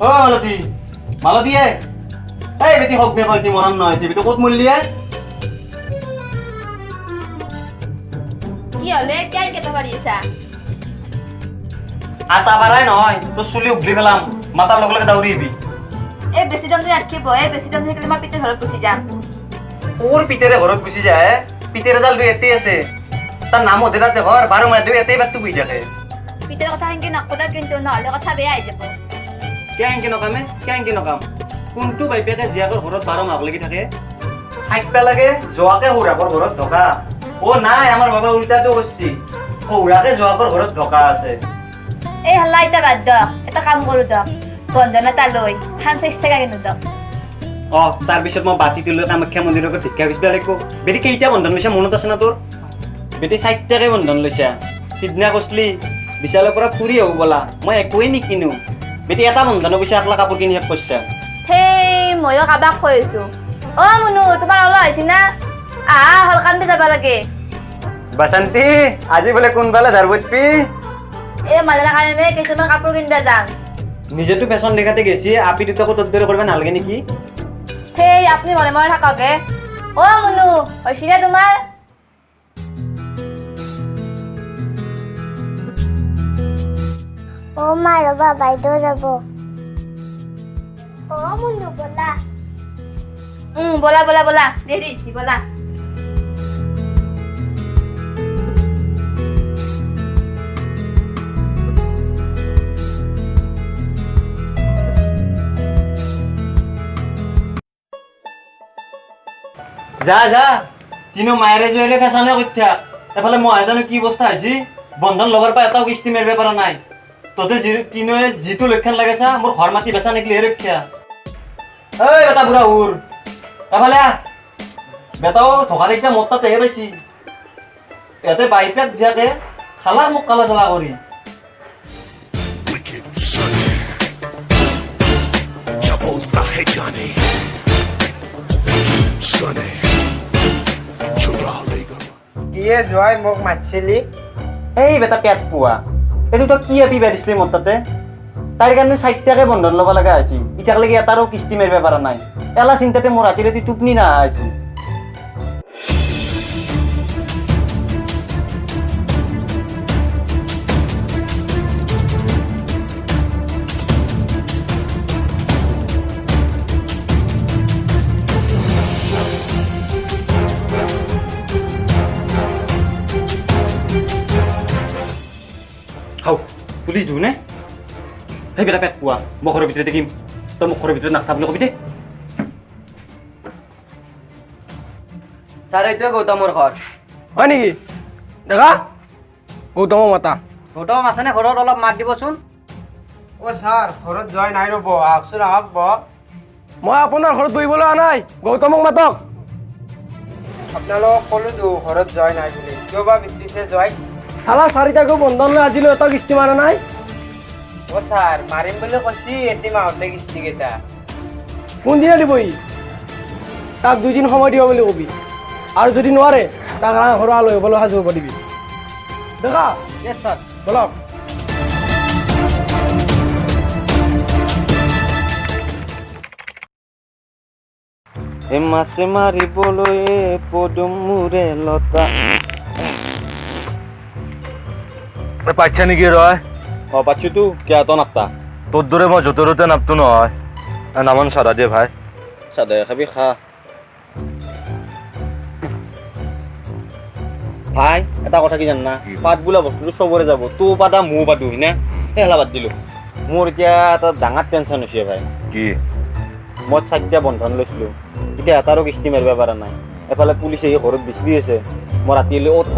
ও মালতী মালতী এই বেটি হক দে কইতি মরণ নয় তুই তো কত মূল্যে কি হলে কেন কেটে পারিছা আটা বাড়াই নয় তো চুলি উগলি ফেলাম মাথার লগে লগে দাউরিবি এ বেশি দাম দিয়ে আটকে বয় বেশি দাম দিয়ে তোমার পিঠে ঘরত গুছি যাম ওর পিতেরে ঘরত গুছি যায় পিতেরে জাল দুই এতে আছে তার নাম ওদের রাতে ঘর 12 মাস দুই এতেই বাতু বুই থাকে পিঠের কথা হেনকে নকদা কিন্তু নহলে কথা বেয়া আই যাব কেন নকাম কোনটো বাইপেকে জিয়াকৰ ঘৰত 12 মাহ লাগি থাকে থাকবা লাগে যোৱাকে হুৰাকৰ ঘৰত ধকা ও নাই আমাৰ বাবা উল্টাটো করছি হুৰাকে যোৱাকৰ ঘৰত ধকা আছে এই হাল্লা এটা বাদ দ এটা কাম কৰো দ বন্ধনা তা লৈ খান চেষ্টা কেন দ তাৰ পিছত মই বাতিটো লৈ কামাখ্যা মন্দিৰৰ ভিক্ষা খুজিব লাগিব বেটি কেইটা বন্ধন লৈছা মনত আছে না তোৰ বেটি 60টাকে বন্ধন লৈছা সিদিনা কৈছিলি বিশালৰ পৰা ফুৰি আহো বলা মই একোৱেই নিকিনো বেটি এটা বন্ধনৰ পইচা একলা কাপোৰ কিনি শেষ কৰিছা হেই ময়ো কাবাক কৈছো মুনু তোমাৰ অল আহিছি না আহা হলকান্তে যাব লাগে বাসন্তী আজি বোলে কোনবালে ধাৰবতপি মাজানা কাৰণে কিছুমান কাপোৰ কিনিবা যাম নিজেতো ফেশন দেখাতে গেছি আপি দুটাকো তোর দরে করবে নালগে নাকি হেই আপনি মনে মনে থাককে মুনু হইছি না তোমাৰ মা ৰবা বাইদেউ যাব মুনু বলা বলা বলা রেডি ছি বলা যা যা তিনো মায়েরে জইলে ফেশনে কইথা এফালে মই জানো কি অবস্থা হইছি বন্ধন লবার পা এটাও কিস্তি মেরবে পারা নাই তোতে তিনোয়ে জিতু লক্ষণ লাগেছা মোর ঘর মাটি বেচা নিকলি হে রক্ষা এই বেটা বুড়া উর এফালে বেটাও ধোকা দেখতে মোটা তেহে পাইছি এতে বাইপেক জিয়াকে খালা মোক কালা চালা করি কিয়ে জয় মোক মাতছিলি এই বেটা পেট পোৱা এইটো তো কি আপি বেদিছলি মোৰ তাতে তাইৰ কাৰণে 60টাকে বন্ধন ল'ব লগা আছিল ইটাকলৈকে এটাৰো কিস্তি মাৰিব পৰা নাই এলা চিন্তাতে মোৰ ৰাতি ৰাতি টোপনি নাহা আছিল হাও পুলিচ দিওঁ নে সেই বেটা পেট পোৱা মই ঘৰৰ ভিতৰতে থাকিম তই মোক ঘৰৰ ভিতৰত নাথাবলৈ কবি দে ছাৰ এইটোৱে গৌতমৰ ঘৰ হয় নেকি দেখা গৌতমৰ মাতা গৌতম আছেনে ঘৰত অলপ মাত দিবচোন ছাৰ ঘৰত জয় নাই ৰ'ব আহকচোন আহক মই আপোনাৰ ঘৰত বহিবলৈ অহা নাই গৌতমক মাতক আপোনালোকক ক'লো ঘৰত জয় নাই বুলি কিয় বা বিচাৰিছে জয় চালা 4টাকো বন্ধন লৈ আজিলৈ এটা কিস্তি মাৰা নাই ছাৰ মাৰিম বুলি কৈছি এটি মাহতে কিস্তি কেইটা কোনদিনা দিবহি তাক 2 দিন সময় দিব বুলি কবি আৰু যদি নোৱাৰে তাক ঘৰৰ আলহী হ'বলৈ সাজু হ'ব দিবি দেখা য়েছ ছাৰ বলক এ মাছে মাৰিবলৈ পদুম মূৰে লতা পাইছা নেকি ৰয় পাচ্ছি তো কিয় তো নাপতা তোৰ দৰে মই য'তে ত'তে নাপতো নহয় নামান চাদা দে ভাই চাদা খাবি খা ভাই এটা কথা কি জান না পাত বোলা বস্তুটো চবৰে যাব তো পাতা মো পাতো হয়নে হেলা বাদ দিলো মোৰ এতিয়া এটা ডাঙৰ টেনশ্যন হৈছে ভাই কি মই 4টা বন্ধন লৈছিলো এতিয়া এটাৰো কিস্তি মাৰিব পৰা নাই এফালে পুলিচে ঘৰত বিচাৰি আছে মই ৰাতিলৈ অ'ত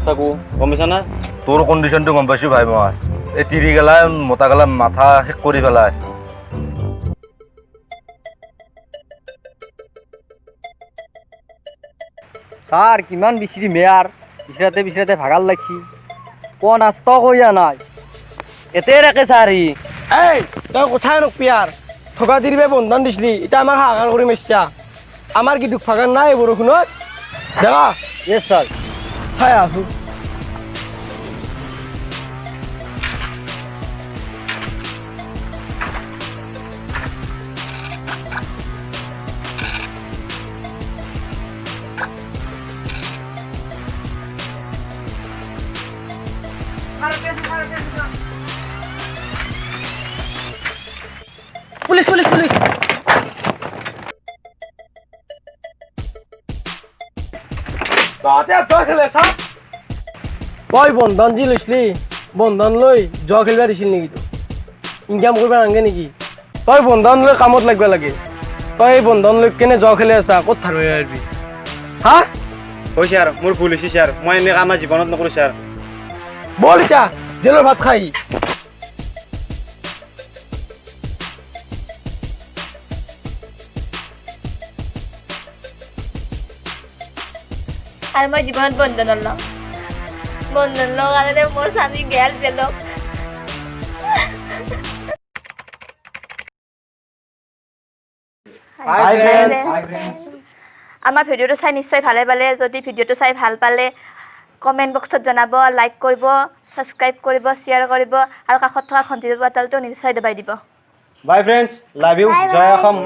থাকো গম পাইছা না তোৰ কণ্ডিশ্যনটো গম পাইছোঁ ভাই মই এই তিৰি গেলাই মতা গেলা মাথা শেষ কৰি পেলাই ছাৰ কিমান বিচাৰি মেয়াৰ বিচাৰাতে ভাগাল লাগছি কোন আস্ত কইয়া নাই এতে ৰাখে ছাৰি এই তই কথাই নকপিয়াৰ থকা দিৰিবে বন্ধন দিছিলি এতিয়া আমাক হাহাকাৰ কৰি মাৰিছা আমাৰ কি দুখ ভাগাৰ নাই বৰষুণত দেখা য়েছ ছাৰ চাই আছো পুলিশ পুলিশ পুলিশ তই বন্ধন যি লৈছিলি বন্ধন লৈ জ খেলিবা দিছিল নেকি তো ইনকাম কৰিব নালাগে নেকি তই বন্ধন লৈ কামত লাগিব লাগে তই এই বন্ধন লৈ কেনে জ খেলি আছা ক'ত ধাৰ হৈ আহিবি হা হয় ছাৰ মোৰ ভুল হৈছে ছাৰ মই এনে কাম জীৱনত নকৰোঁ ছাৰ বল এতিয়া জেলৰ ভাত খাই আৰু মই জীৱনত বন্ধন ল'ম বন্ধন লোৱাৰ কাৰণে মোৰ স্বামী গেল জেলক Hi, friends. আমাৰ ভিডিঅ'টো চাই নিশ্চয় ভালে পালে যদি ভিডিঅ'টো চাই ভাল পালে কমেণ্ট বক্সত জনাব লাইক কৰিব ছাবস্ক্ৰাইব কৰিব শ্বেয়াৰ কৰিব আৰু কাষত থকা ঘণ্টি বাটালটো নিশ্চয় দবাই দিব bye friends love you Bye, জয় bye. অসম